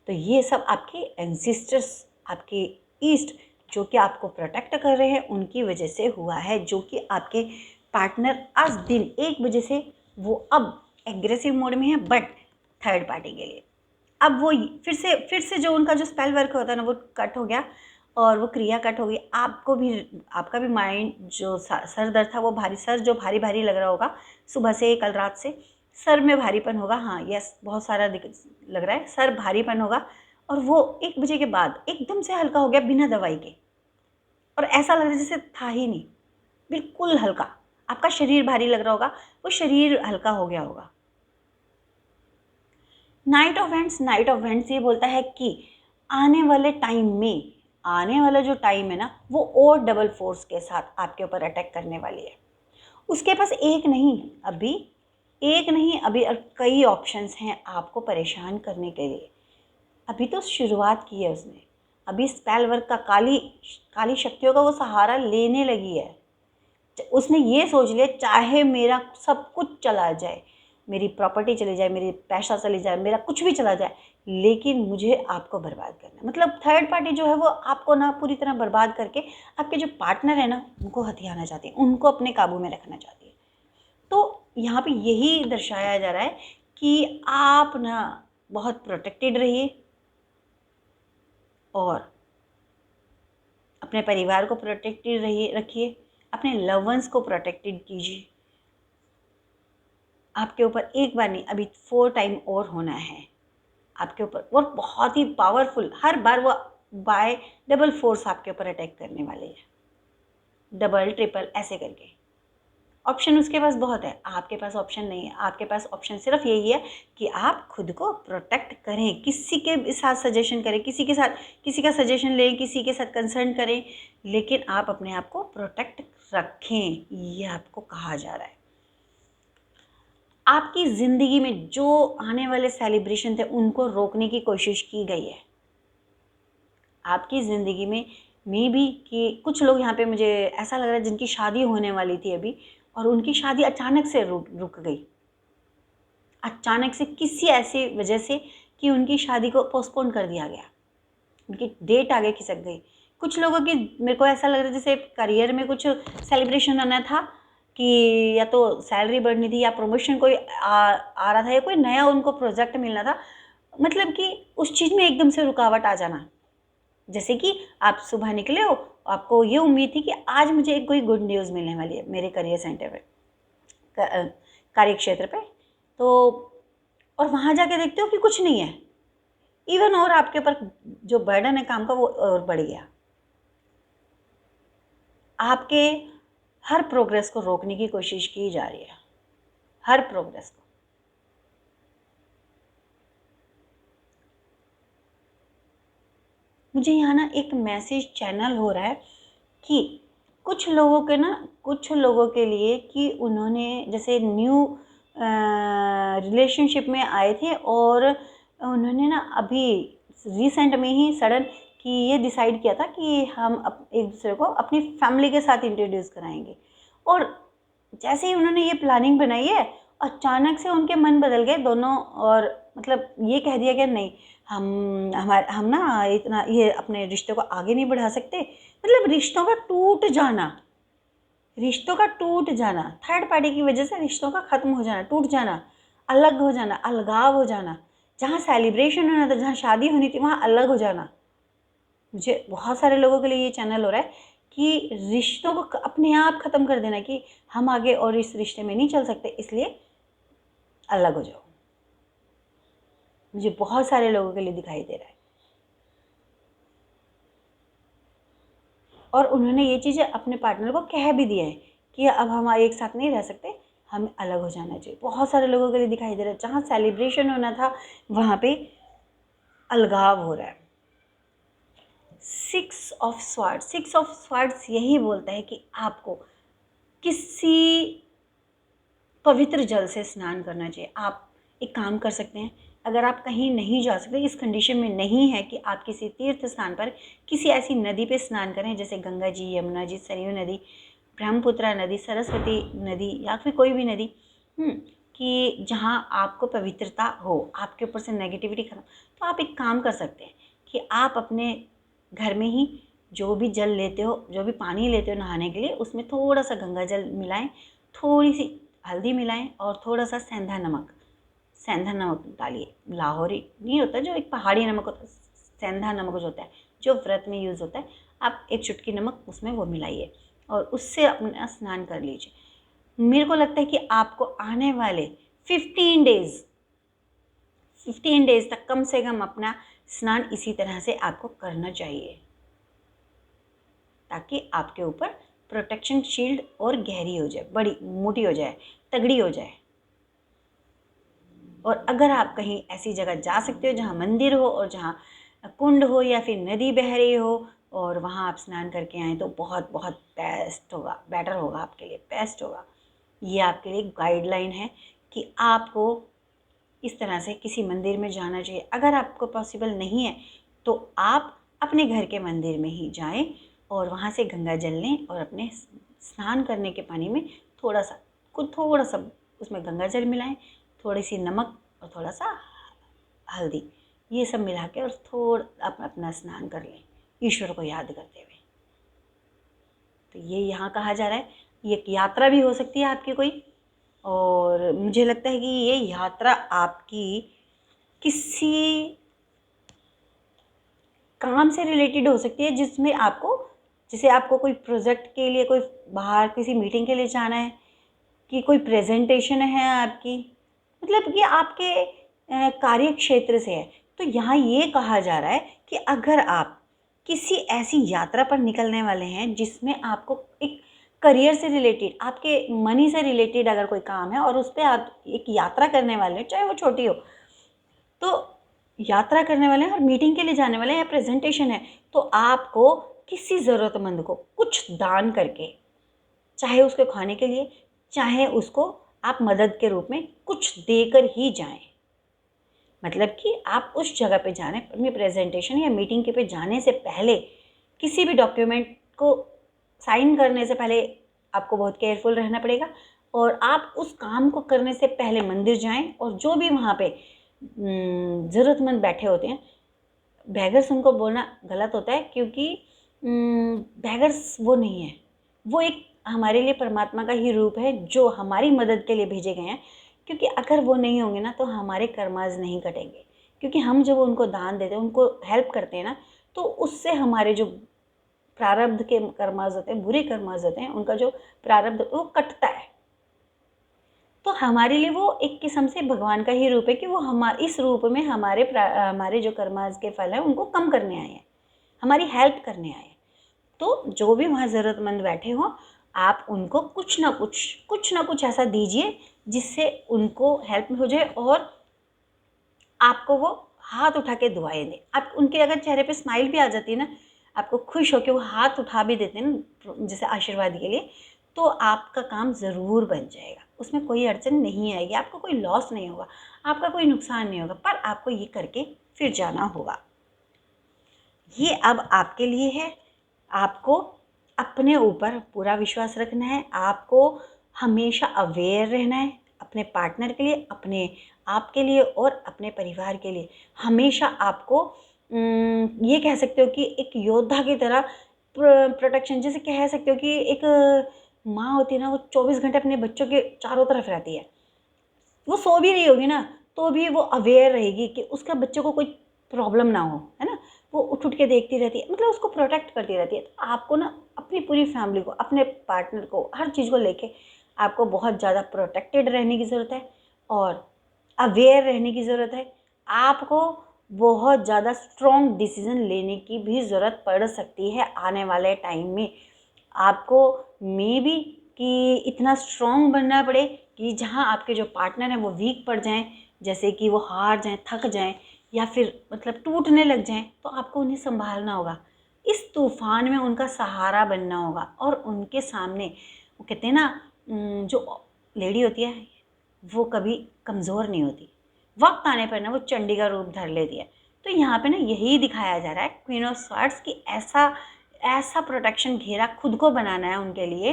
तो ये सब आपके एंसिस्टर्स, आपके ईस्ट जो कि आपको प्रोटेक्ट कर रहे हैं, उनकी वजह से हुआ है। जो कि आपके पार्टनर आज दिन 1 बजे से वो अब एग्रेसिव मोड में है, बट थर्ड पार्टी के लिए अब वो फिर से जो उनका जो स्पेल वर्क होता है ना, वो कट हो गया और वो क्रिया कट हो गई। आपको भी, आपका भी माइंड जो सर दर्द था, वो भारी, सर जो भारी भारी लग रहा होगा सुबह से, कल रात से सर में भारीपन होगा। हाँ यस, बहुत सारा लग रहा है, सर भारीपन होगा। और वो 1 बजे के बाद एकदम से हल्का हो गया बिना दवाई के, और ऐसा लग रहा है जैसे था ही नहीं, बिल्कुल हल्का। आपका शरीर भारी लग रहा होगा, वो शरीर हल्का हो गया होगा। नाइट ऑफ वेंट्स ये बोलता है कि आने वाले टाइम में, आने वाला जो टाइम है ना, वो और डबल फोर्स के साथ आपके ऊपर अटैक करने वाली है। उसके पास एक नहीं, अभी कई ऑप्शंस हैं आपको परेशान करने के लिए। अभी तो शुरुआत की है उसने, अभी स्पेल वर्क का काली शक्तियों का वो सहारा लेने लगी है। उसने ये सोच लिया, चाहे मेरा सब कुछ चला जाए, मेरी प्रॉपर्टी चली जाए, मेरी पैसा चली जाए, मेरा कुछ भी चला जाए, लेकिन मुझे आपको बर्बाद करना है। मतलब थर्ड पार्टी जो है वो आपको ना पूरी तरह बर्बाद करके आपके जो पार्टनर है ना, उनको हथियाना चाहती है, उनको अपने काबू में रखना चाहती है। तो यहाँ पे यही दर्शाया जा रहा है कि आप ना बहुत प्रोटेक्टेड रहिए और अपने परिवार को प्रोटेक्टेड रखिए, अपने लव वंस को प्रोटेक्टेड कीजिए। आपके ऊपर एक बार नहीं, अभी 4 टाइम और होना है आपके ऊपर, और बहुत ही पावरफुल, हर बार वो बाय डबल फोर्स आपके ऊपर अटैक करने वाले हैं, डबल ट्रिपल ऐसे करके। ऑप्शन उसके पास बहुत है, आपके पास ऑप्शन नहीं है। आपके पास ऑप्शन सिर्फ यही है कि आप खुद को प्रोटेक्ट करें, किसी के साथ सजेशन करें, किसी का सजेशन लें, किसी के साथ कंसर्न करें, लेकिन आप अपने आप को प्रोटेक्ट रखें, ये आपको कहा जा रहा है। आपकी ज़िंदगी में जो आने वाले सेलिब्रेशन थे, उनको रोकने की कोशिश की गई है। आपकी ज़िंदगी में मे बी कि कुछ लोग यहाँ पे, मुझे ऐसा लग रहा है, जिनकी शादी होने वाली थी अभी, और उनकी शादी अचानक से रुक गई, अचानक से किसी ऐसी वजह से कि उनकी शादी को पोस्टपोन कर दिया गया, उनकी डेट आगे खिसक गई। कुछ लोगों की, मेरे को ऐसा लग रहा है जैसे करियर में कुछ सेलिब्रेशन होना था, कि या तो सैलरी बढ़नी थी, या प्रमोशन कोई आ रहा था, या कोई नया उनको प्रोजेक्ट मिलना था। मतलब कि उस चीज़ में एकदम से रुकावट आ जाना। जैसे कि आप सुबह निकले हो, आपको ये उम्मीद थी कि आज मुझे कोई गुड न्यूज़ मिलने वाली है मेरे करियर सेंटर पे, कार्य क्षेत्र पे, तो और वहाँ जाके देखते हो कि कुछ नहीं है इवन, और आपके ऊपर जो बर्डन है काम का वो और बढ़ गया। आपके हर प्रोग्रेस को रोकने की कोशिश की जा रही है, हर प्रोग्रेस को। मुझे यहाँ ना एक मैसेज चैनल हो रहा है कि कुछ लोगों के लिए कि उन्होंने जैसे न्यू रिलेशनशिप में आए थे, और उन्होंने ना अभी रिसेंट में ही सडन कि ये डिसाइड किया था कि हम एक दूसरे को अपनी फैमिली के साथ इंट्रोड्यूस कराएंगे। और जैसे ही उन्होंने ये प्लानिंग बनाई है, अचानक से उनके मन बदल गए दोनों, और मतलब ये कह दिया कि नहीं, हम ना इतना ये अपने रिश्ते को आगे नहीं बढ़ा सकते। मतलब रिश्तों का टूट जाना, थर्ड पार्टी की वजह से रिश्तों का ख़त्म हो जाना, टूट जाना, अलग हो जाना, अलगाव हो जाना। जहाँ सेलिब्रेशन होना था, जहाँ शादी होनी थी, वहाँ अलग हो जाना। मुझे बहुत सारे लोगों के लिए ये चैनल हो रहा है कि रिश्तों को अपने आप ख़त्म कर देना, कि हम आगे और इस रिश्ते में नहीं चल सकते, इसलिए अलग हो जाओ। मुझे बहुत सारे लोगों के लिए दिखाई दे रहा है, और उन्होंने ये चीज़ें अपने पार्टनर को कह भी दिया है कि अब हम एक साथ नहीं रह सकते, हमें अलग हो जाना चाहिए। बहुत सारे लोगों के लिए दिखाई दे रहा है जहाँ सेलिब्रेशन होना था वहाँ पे अलगाव हो रहा है। 6 ऑफ स्वार्ड्स यही बोलता है कि आपको किसी पवित्र जल से स्नान करना चाहिए। आप एक काम कर सकते हैं, अगर आप कहीं नहीं जा सकते, इस कंडीशन में नहीं है कि आप किसी तीर्थ स्थान पर किसी ऐसी नदी पे स्नान करें जैसे गंगा जी, यमुना जी, सरयू नदी, ब्रह्मपुत्रा नदी, सरस्वती नदी या फिर कोई भी नदी कि जहाँ आपको पवित्रता हो, आपके ऊपर से नेगेटिविटी खत्म, तो आप एक काम कर सकते हैं कि आप अपने घर में ही जो भी जल लेते हो, जो भी पानी लेते हो नहाने के लिए, उसमें थोड़ा सा गंगा जल मिलाएं, थोड़ी सी हल्दी मिलाएं और थोड़ा सा सेंधा नमक डालिए। लाहौरी नहीं होता, जो एक पहाड़ी नमक होता है, सेंधा नमक जो होता है, जो व्रत में यूज़ होता है, आप एक चुटकी नमक उसमें वो मिलाइए और उससे अपना स्नान कर लीजिए। मेरे को लगता है कि आपको आने वाले 15 डेज तक कम से कम अपना स्नान इसी तरह से आपको करना चाहिए, ताकि आपके ऊपर प्रोटेक्शन शील्ड और गहरी हो जाए, बड़ी मोटी हो जाए, तगड़ी हो जाए। और अगर आप कहीं ऐसी जगह जा सकते हो जहाँ मंदिर हो और जहाँ कुंड हो या फिर नदी बह रही हो और वहाँ आप स्नान करके आएँ तो बहुत बहुत बेस्ट होगा, बेटर होगा, आपके लिए बेस्ट होगा। ये आपके लिए गाइडलाइन है कि आपको इस तरह से किसी मंदिर में जाना चाहिए। अगर आपको पॉसिबल नहीं है तो आप अपने घर के मंदिर में ही जाएं और वहाँ से गंगा जल लें और अपने स्नान करने के पानी में थोड़ा सा उसमें गंगा जल मिलाएं, थोड़ी सी नमक और थोड़ा सा हल्दी, ये सब मिला के और थोड़ा अपना स्नान कर लें ईश्वर को याद करते हुए। तो ये यहाँ कहा जा रहा है, ये एक यात्रा भी हो सकती है आपकी कोई, और मुझे लगता है कि ये यात्रा आपकी किसी काम से रिलेटेड हो सकती है, जिसमें आपको, जैसे आपको कोई प्रोजेक्ट के लिए, कोई बाहर किसी मीटिंग के लिए जाना है, कि कोई प्रेजेंटेशन है आपकी, मतलब कि आपके कार्य क्षेत्र से है। तो यहाँ ये कहा जा रहा है कि अगर आप किसी ऐसी यात्रा पर निकलने वाले हैं जिसमें आपको एक करियर से रिलेटेड, आपके मनी से रिलेटेड अगर कोई काम है और उस पर आप एक यात्रा करने वाले हैं, चाहे वो छोटी हो, तो यात्रा करने वाले हैं और मीटिंग के लिए जाने वाले हैं या प्रेजेंटेशन है, तो आपको किसी ज़रूरतमंद को कुछ दान करके, चाहे उसके खाने के लिए, चाहे उसको आप मदद के रूप में कुछ देकर ही जाएं। मतलब कि आप उस जगह पे जाने, अपनी प्रेजेंटेशन या मीटिंग के पे जाने से पहले किसी भी डॉक्यूमेंट को साइन करने से पहले आपको बहुत केयरफुल रहना पड़ेगा, और आप उस काम को करने से पहले मंदिर जाएं और जो भी वहाँ पे ज़रूरतमंद बैठे होते हैं, बैगर्स उनको बोलना गलत होता है, क्योंकि बैगर्स वो नहीं है, वो एक हमारे लिए परमात्मा का ही रूप है जो हमारी मदद के लिए भेजे गए हैं। क्योंकि अगर वो नहीं होंगे ना तो हमारे कर्माज नहीं कटेंगे, क्योंकि हम जब उनको दान देते हैं, उनको हेल्प करते हैं ना, तो उससे हमारे जो प्रारब्ध के कर्माज होते हैं, बुरे कर्माज होते हैं, उनका जो प्रारब्ध वो कटता है। तो हमारे लिए वो एक किस्म से भगवान का ही रूप है कि वो हमारे इस रूप में हमारे जो कर्माज के फल हैं उनको कम करने आए हैं, हमारी हेल्प करने आए हैं। तो जो भी वहाँ ज़रूरतमंद बैठे हों, आप उनको कुछ ना कुछ ऐसा दीजिए जिससे उनको हेल्प हो जाए और आपको वो हाथ उठा के दुआएं दें। आप उनके अगर चेहरे पे स्माइल भी आ जाती है ना, आपको खुश हो के वो हाथ उठा भी देते हैं ना जैसे आशीर्वाद के लिए, तो आपका काम ज़रूर बन जाएगा। उसमें कोई अड़चन नहीं आएगी, आपको कोई लॉस नहीं होगा, आपका कोई नुकसान नहीं होगा, पर आपको ये करके फिर जाना होगा। ये अब आपके लिए है। आपको अपने ऊपर पूरा विश्वास रखना है, आपको हमेशा अवेयर रहना है अपने पार्टनर के लिए, अपने आप के लिए और अपने परिवार के लिए। हमेशा आपको ये कह सकते हो कि एक योद्धा की तरह प्रोटेक्शन, जैसे कह सकते हो कि एक माँ होती है ना, वो 24 घंटे अपने बच्चों के चारों तरफ रहती है। वो सो भी रही होगी ना तो भी वो अवेयर रहेगी कि उसका बच्चे को कोई प्रॉब्लम ना हो, है ना। वो उठ के देखती रहती है, मतलब उसको प्रोटेक्ट करती रहती है। तो आपको ना अपनी पूरी फैमिली को, अपने पार्टनर को, हर चीज़ को लेके आपको बहुत ज़्यादा प्रोटेक्टेड रहने की ज़रूरत है और अवेयर रहने की ज़रूरत है। आपको बहुत ज़्यादा स्ट्रॉन्ग डिसीजन लेने की भी ज़रूरत पड़ सकती है आने वाले टाइम में। आपको मे बी कि इतना स्ट्रॉन्ग बनना पड़े कि जहाँ आपके जो पार्टनर हैं वो वीक पड़ जाएं, जैसे कि वो हार जाएं, थक जाएं या फिर मतलब टूटने लग जाएं, तो आपको उन्हें संभालना होगा। इस तूफान में उनका सहारा बनना होगा और उनके सामने वो कहते हैं ना, जो लेडी होती है वो कभी कमज़ोर नहीं होती, वक्त आने पर ना वो चंडी का रूप धर लेती है। तो यहाँ पे ना यही दिखाया जा रहा है क्वीन ऑफ स्वार्ड्स की ऐसा ऐसा प्रोटेक्शन घेरा खुद को बनाना है उनके लिए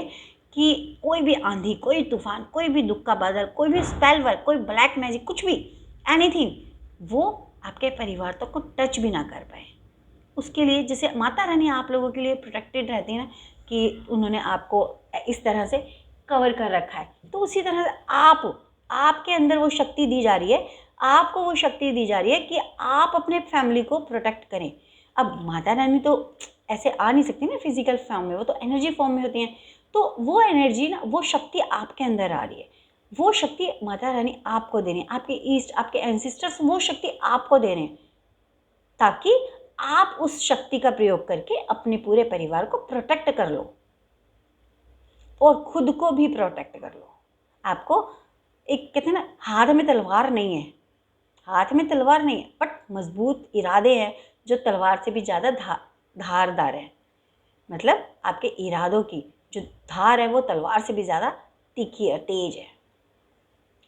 कि कोई भी आंधी, कोई तूफान, कोई भी दुख का बादल, कोई भी स्पेल वर्क, कोई ब्लैक मैजिक, कुछ भी, एनीथिंग, वो आपके परिवार तक को टच भी ना कर पाए। उसके लिए जैसे माता रानी आप लोगों के लिए प्रोटेक्टेड रहती है ना, कि उन्होंने आपको इस तरह से कवर कर रखा है, तो उसी तरह से आपके अंदर वो शक्ति दी जा रही है, आपको वो शक्ति दी जा रही है कि आप अपने फैमिली को प्रोटेक्ट करें। अब माता रानी तो ऐसे आ नहीं सकती ना फिजिकल फॉर्म में, वो तो एनर्जी फॉर्म में होती हैं, तो वो एनर्जी ना, वो शक्ति आपके अंदर आ रही है, वो शक्ति माता रानी आपको दे रही है, आपके ईस्ट, आपके एंसेस्टर्स वो शक्ति आपको दे रहे हैं, ताकि आप उस शक्ति का प्रयोग करके अपने पूरे परिवार को प्रोटेक्ट कर लो और खुद को भी प्रोटेक्ट कर लो। आपको एक कहते हैं ना, हाथ में तलवार नहीं है, हाथ में तलवार नहीं है, बट मजबूत इरादे हैं जो तलवार से भी ज़्यादा धारदार है। मतलब आपके इरादों की जो धार है वो तलवार से भी ज़्यादा तीखी है, तेज है।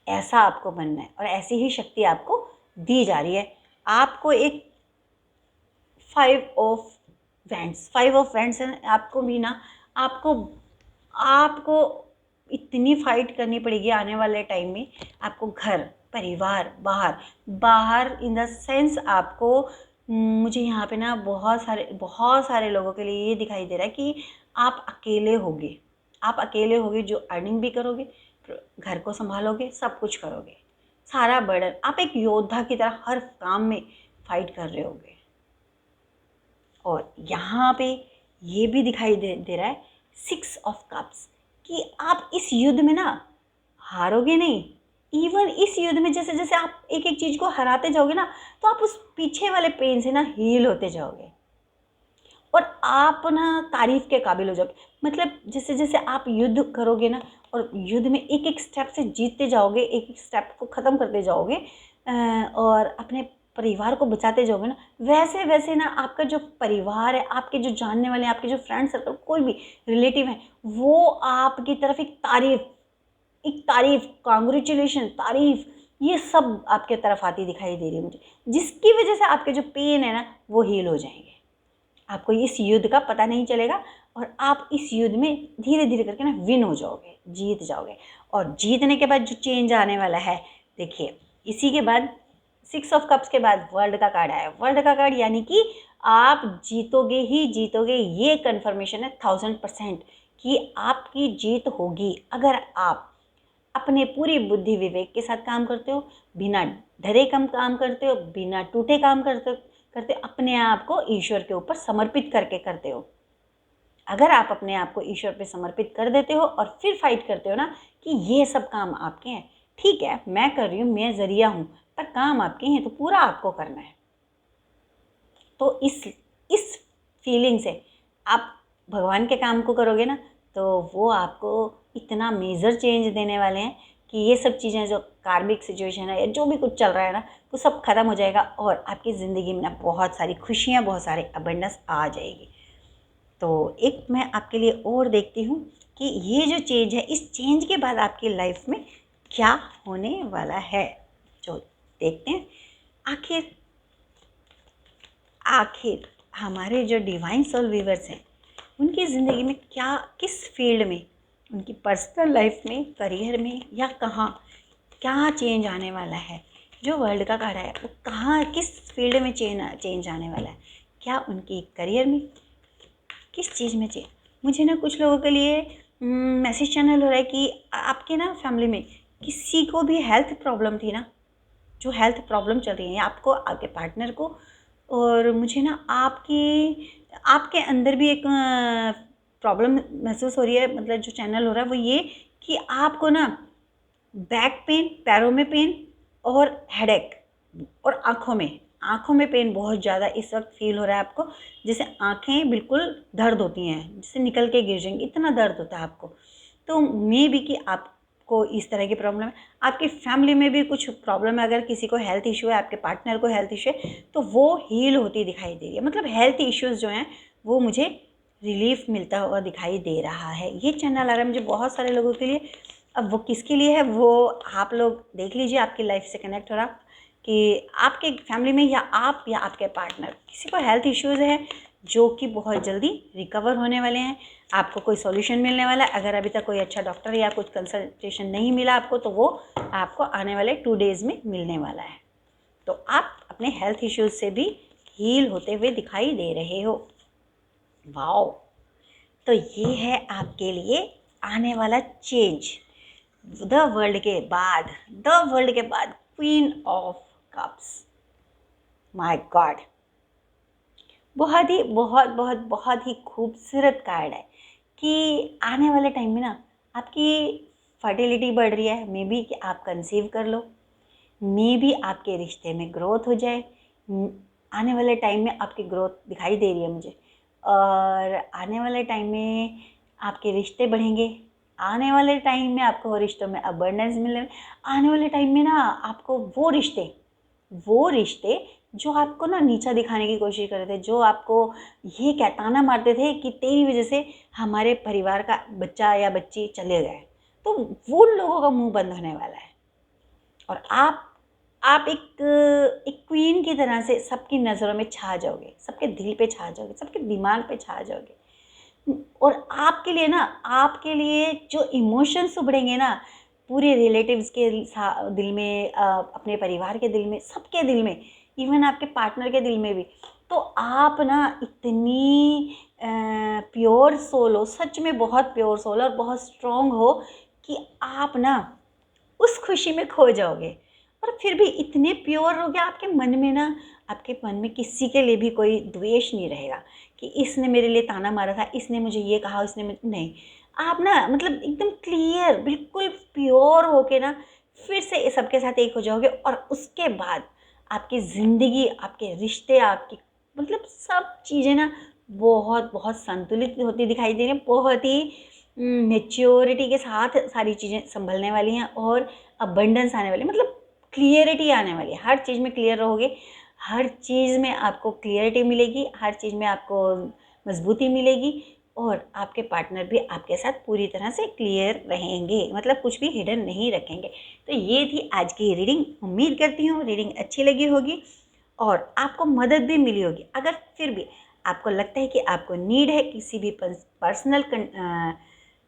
ऐसा आपको बनना है और ऐसी ही शक्ति आपको दी जा रही है। आपको एक 5 ऑफ वैंड्स है, आपको भी ना, आपको इतनी फाइट करनी पड़ेगी आने वाले टाइम में। आपको घर, परिवार, बाहर इन द सेंस आपको, मुझे यहाँ पे ना बहुत सारे लोगों के लिए ये दिखाई दे रहा है कि आप अकेले होगे जो अर्निंग भी करोगे, घर को संभालोगे, सब कुछ करोगे, सारा बर्डन आप एक योद्धा की तरह हर काम में फाइट कर रहे होगे। और यहाँ पे ये भी दिखाई दे रहा है 6 ऑफ कप्स, कि आप इस युद्ध में ना हारोगे नहीं। इवन इस युद्ध में जैसे जैसे आप एक एक चीज़ को हराते जाओगे ना, तो आप उस पीछे वाले पेन से ना हील होते जाओगे और आप ना तारीफ के काबिल हो जाओगे। मतलब जैसे जैसे आप युद्ध करोगे ना और युद्ध में एक एक स्टेप से जीतते जाओगे, एक एक स्टेप को ख़त्म करते जाओगे और अपने परिवार को बचाते जाओगे ना, वैसे वैसे ना आपका जो परिवार है, आपके जो जानने वाले हैं, आपके जो फ्रेंड सर्कल, कोई भी रिलेटिव है, वो आपकी तरफ एक तारीफ, कांग्रेचुलेशन, तारीफ, ये सब आपके तरफ आती दिखाई दे रही है मुझे, जिसकी वजह से आपके जो पेन है ना वो हील हो जाएंगे। आपको इस युद्ध का पता नहीं चलेगा और आप इस युद्ध में धीरे धीरे करके ना विन हो जाओगे, जीत जाओगे। और जीतने के बाद जो चेंज आने वाला है, देखिए इसी के बाद 6 ऑफ कप्स के बाद वर्ल्ड का कार्ड आया। वर्ल्ड का कार्ड यानी कि आप जीतोगे ही जीतोगे, ये कन्फर्मेशन है 1000% कि आपकी जीत होगी अगर आप अपने पूरी बुद्धि विवेक के साथ काम करते हो, बिना डरे काम करते हो, बिना टूटे काम करते अपने आप को ईश्वर के ऊपर समर्पित करके करते हो। अगर आप अपने आप को ईश्वर पे समर्पित कर देते हो और फिर फाइट करते हो ना कि ये सब काम आपके हैं, ठीक है मैं कर रही हूँ, मैं जरिया हूँ, पर काम आपके हैं तो पूरा आपको करना है। तो इस फीलिंग से आप भगवान के काम को करोगे ना, तो वो आपको इतना मेजर चेंज देने वाले हैं कि ये सब चीज़ें जो कार्मिक सिचुएशन है या जो भी कुछ चल रहा है ना, वो सब खत्म हो जाएगा और आपकी ज़िंदगी में ना बहुत सारी खुशियाँ, बहुत सारे अबंडेंस आ जाएगी। तो एक मैं आपके लिए और देखती हूँ कि ये जो चेंज है, इस चेंज के बाद आपकी लाइफ में क्या होने वाला है, जो देखते हैं। आखिर हमारे जो डिवाइन सोल वीवर्स हैं, उनकी ज़िंदगी में क्या, किस फील्ड में, उनकी पर्सनल लाइफ में, करियर में या कहाँ क्या चेंज आने वाला है। जो वर्ल्ड का कार्ड है वो कहाँ, किस फील्ड में चेंज आने वाला है, क्या उनकी करियर में, किस चीज़ में चेंज। मुझे ना कुछ लोगों के लिए मैसेज चैनल हो रहा है कि आपके ना फैमिली में किसी को भी हेल्थ प्रॉब्लम थी ना, जो हेल्थ प्रॉब्लम चल रही है आपको, आपके पार्टनर को, और मुझे ना आपके अंदर भी एक प्रॉब्लम महसूस हो रही है। मतलब जो चैनल हो रहा है वो ये कि आपको ना बैक पेन, पैरों में पेन और हेडेक और आँखों में पेन बहुत ज़्यादा इस वक्त फील हो रहा है आपको, जैसे आँखें बिल्कुल दर्द होती हैं, जैसे निकल के गिर जाएंगी, इतना दर्द होता है आपको। तो मे बी कि आपको इस तरह की प्रॉब्लम है, आपकी फैमिली में भी कुछ प्रॉब्लम है, अगर किसी को हेल्थ इशू है, आपके पार्टनर को हेल्थ इशू है, तो वो हील होती दिखाई दे रही है। मतलब हेल्थ इश्यूज़ जो हैं वो मुझे रिलीफ मिलता हुआ दिखाई दे रहा है। ये चैनल आ रहा है मुझे बहुत सारे लोगों के लिए। अब वो किसके लिए है वो आप लोग देख लीजिए, आपकी लाइफ से कनेक्ट हो रहा कि आपके फैमिली में या आप या आपके पार्टनर किसी को हेल्थ इश्यूज़ है जो कि बहुत जल्दी रिकवर होने वाले हैं, आपको कोई सॉल्यूशन मिलने वाला है। अगर अभी तक कोई अच्छा डॉक्टर या कुछ कंसल्टेशन नहीं मिला आपको, तो वो आपको आने वाले 2 डेज़ में मिलने वाला है। तो आप अपने हेल्थ इश्यूज़ से भी हील होते हुए दिखाई दे रहे हो। वाओ! तो ये है आपके लिए आने वाला चेंज। द वर्ल्ड के बाद queen of cups. My God, बहुत ही खूबसूरत कार्ड है कि आने वाले टाइम में ना आपकी फर्टिलिटी बढ़ रही है। मे बी कि आप कंसीव कर लो, मे बी आपके रिश्ते में ग्रोथ हो जाए। आने वाले टाइम में आपकी ग्रोथ दिखाई दे रही है मुझे, और आने वाले टाइम में आपके रिश्ते बढ़ेंगे। आने वाले टाइम में आपको रिश्तों में अबंडेंस मिलने, आने वाले टाइम में ना आपको वो रिश्ते जो आपको ना नीचा दिखाने की कोशिश कर रहे थे, जो आपको ये ताना मारते थे कि तेरी वजह से हमारे परिवार का बच्चा या बच्ची चले गए, तो वो लोगों का मुंह बंद होने वाला है। और आप एक क्वीन की तरह से सबकी नज़रों में छा जाओगे, सबके दिल पे छा जाओगे, सबके दिमाग पे छा जाओगे। और आपके लिए जो इमोशंस उभरेंगे ना, पूरे रिलेटिव्स के दिल में, अपने परिवार के दिल में, सबके दिल में, इवन आपके पार्टनर के दिल में भी, तो आप ना इतनी प्योर सोल हो, सच में बहुत प्योर सोल और बहुत स्ट्रॉन्ग हो कि आप ना उस खुशी में खो जाओगे। और फिर भी इतने प्योर हो गया आपके मन में किसी के लिए भी कोई द्वेष नहीं रहेगा कि इसने मेरे लिए ताना मारा था, इसने मुझे ये कहा, नहीं। आप ना मतलब एकदम क्लियर, बिल्कुल प्योर होके ना फिर से सबके साथ एक हो जाओगे। और उसके बाद आपकी ज़िंदगी, आपके रिश्ते, आपकी मतलब सब चीज़ें ना बहुत संतुलित होती दिखाई दे रही हैं। बहुत ही मैच्योरिटी के साथ सारी चीज़ें संभलने वाली हैं और अबंडेंस आने वाली, मतलब क्लियरिटी आने वाली है। हर चीज़ में क्लियर रहोगे, हर चीज़ में आपको क्लियरिटी मिलेगी, हर चीज़ में आपको मजबूती मिलेगी, और आपके पार्टनर भी आपके साथ पूरी तरह से क्लियर रहेंगे, मतलब कुछ भी हिडन नहीं रखेंगे। तो ये थी आज की रीडिंग। उम्मीद करती हूँ रीडिंग अच्छी लगी होगी और आपको मदद भी मिली होगी। अगर फिर भी आपको लगता है कि आपको नीड है किसी भी पर्सनल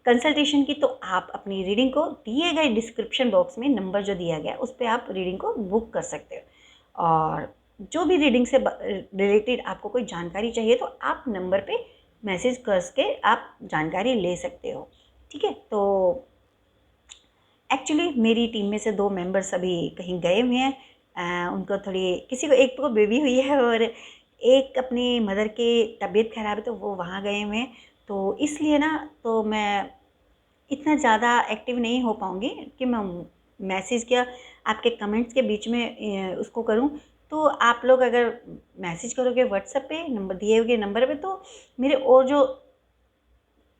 कंसल्टेशन की, तो आप अपनी रीडिंग को दिए गए डिस्क्रिप्शन बॉक्स में नंबर जो दिया गया उस पर आप रीडिंग को बुक कर सकते हो। और जो भी रीडिंग से रिलेटेड आपको कोई जानकारी चाहिए तो आप नंबर पे मैसेज करके आप जानकारी ले सकते हो। ठीक है, तो एक्चुअली मेरी टीम में से 2 मेंबर्स अभी कहीं गए हुए हैं। उनको किसी को, एक को बेबी हुई है और एक अपनी मदर की तबीयत ख़राब है, तो वो वहाँ गए हुए हैं। तो इसलिए ना तो मैं इतना ज़्यादा एक्टिव नहीं हो पाऊँगी कि मैं मैसेज क्या आपके कमेंट्स के बीच में उसको करूँ। तो आप लोग अगर मैसेज करोगे व्हाट्सएप पे नंबर दिए हुए नंबर पे, तो मेरे और जो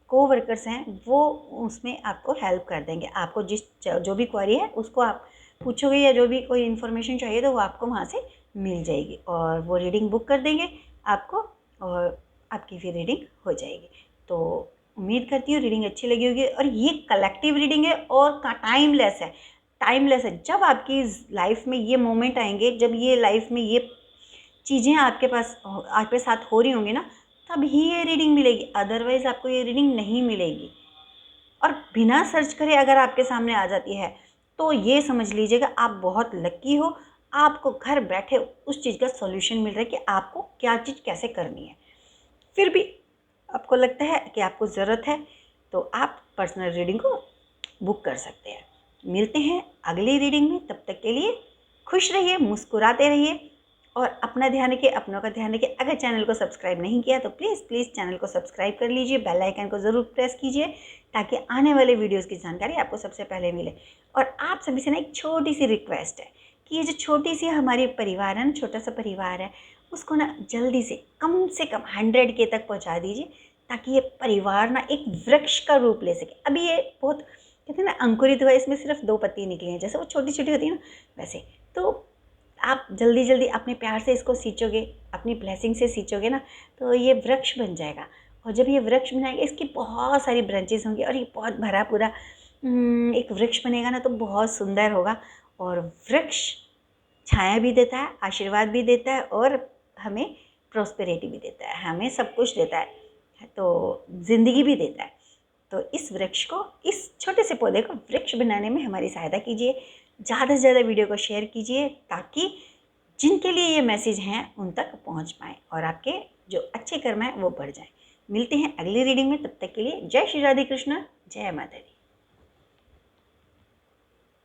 कोवर्कर्स हैं वो उसमें आपको हेल्प कर देंगे। आपको जो भी क्वेरी है उसको आप पूछोगे या जो भी कोई इन्फॉर्मेशन चाहिए तो वो आपको वहाँ से मिल जाएगी, और वो रीडिंग बुक कर देंगे आपको, और आपकी फिर रीडिंग हो जाएगी। तो उम्मीद करती हूँ रीडिंग अच्छी लगी होगी। और ये कलेक्टिव रीडिंग है और टाइमलेस है। जब आपकी लाइफ में ये मोमेंट आएंगे, जब ये लाइफ में ये चीज़ें आपके साथ हो रही होंगी ना, तब ही ये रीडिंग मिलेगी, अदरवाइज़ आपको ये रीडिंग नहीं मिलेगी। और बिना सर्च करे अगर आपके सामने आ जाती है तो ये समझ लीजिएगा आप बहुत लकी हो, आपको घर बैठे उस चीज़ का सॉल्यूशन मिल रहा है कि आपको क्या चीज़ कैसे करनी है। फिर भी आपको लगता है कि आपको ज़रूरत है, तो आप पर्सनल रीडिंग को बुक कर सकते हैं। मिलते हैं अगली रीडिंग में, तब तक के लिए खुश रहिए, मुस्कुराते रहिए और अपना ध्यान रखिए, अपनों का ध्यान रखिए। अगर चैनल को सब्सक्राइब नहीं किया तो प्लीज़ चैनल को सब्सक्राइब कर लीजिए, बेल आइकन को ज़रूर प्रेस कीजिए ताकि आने वाले वीडियोज़ की जानकारी आपको सबसे पहले मिले। और आप सभी से ना एक छोटी सी रिक्वेस्ट है कि ये जो छोटी सी हमारी परिवार है ना, छोटा सा परिवार है, उसको ना जल्दी से कम 100K तक पहुँचा दीजिए, ताकि ये परिवार ना एक वृक्ष का रूप ले सके। अभी ये बहुत कहते हैं ना अंकुरित हुआ है, इसमें सिर्फ 2 पत्ती निकली हैं, जैसे वो छोटी-छोटी होती है ना वैसे। तो आप जल्दी-जल्दी अपने प्यार से इसको सींचोगे, अपनी ब्लेसिंग से सींचोगे ना, तो ये वृक्ष बन जाएगा। और जब ये वृक्ष बनाएगा, इसकी बहुत सारी ब्रांचेज़ होंगी और ये बहुत भरा पूरा एक वृक्ष बनेगा ना, तो बहुत सुंदर होगा। और वृक्ष छाया भी देता है, आशीर्वाद भी देता है और हमें प्रॉस्पेरिटी भी देता है, हमें सब कुछ देता है, तो ज़िंदगी भी देता है। तो इस वृक्ष को, इस छोटे से पौधे को वृक्ष बनाने में हमारी सहायता कीजिए। ज़्यादा से ज़्यादा वीडियो को शेयर कीजिए ताकि जिनके लिए ये मैसेज हैं उन तक पहुंच पाएँ और आपके जो अच्छे कर्म हैं वो बढ़ जाएं। मिलते हैं अगली रीडिंग में, तब तक के लिए जय श्री राधे कृष्ण, जय माता दी।